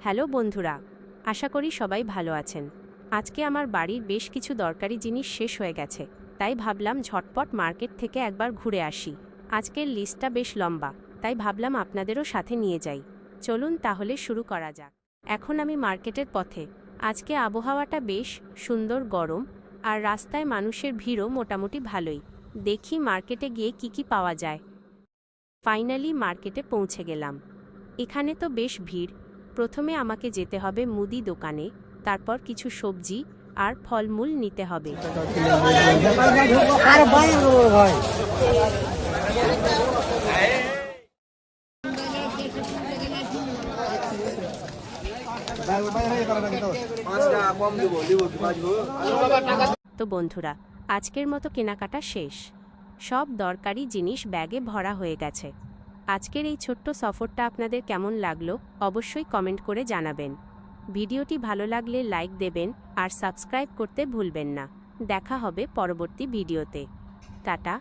Hello বন্ধুরা, আশা করি সবাই ভালো আছেন। আজকে আমার বাড়ির বেশ কিছু দরকারি জিনিস শেষ হয়ে গেছে, তাই ভাবলাম ঝটপট মার্কেট থেকে একবার ঘুরে আসি। আজকের লিস্টটা বেশ লম্বা, তাই ভাবলাম আপনাদেরও সাথে নিয়ে যাই। চলুন তাহলে শুরু করা যাক। এখন আমি মার্কেটের পথে। আজকে আবহাওয়াটা বেশ সুন্দর গরম, আর রাস্তায় মানুষের ভিড়ও মোটামুটি ভালোই। দেখি মার্কেটে গিয়ে কি পাওয়া যায়। ফাইনালি মার্কেটে পৌঁছে গেলাম। এখানে তো বেশ ভিড়। প্রথমে আমাকে যেতে হবে মুদি দোকানে, তারপর কিছু সবজি আর ফলমূল নিতে হবে। তো বন্ধুরা, আজকের মতো কেনাকাটা শেষ। সব দরকারি জিনিস ব্যাগে ভরা হয়ে গেছে। আজকের এই ছোট্ট সফরটা আপনাদের কেমন লাগলো অবশ্যই কমেন্ট করে জানাবেন। ভিডিওটি ভালো লাগলে লাইক দেবেন আর সাবস্ক্রাইব করতে ভুলবেন না। দেখা হবে পরবর্তী ভিডিওতে। টাটা।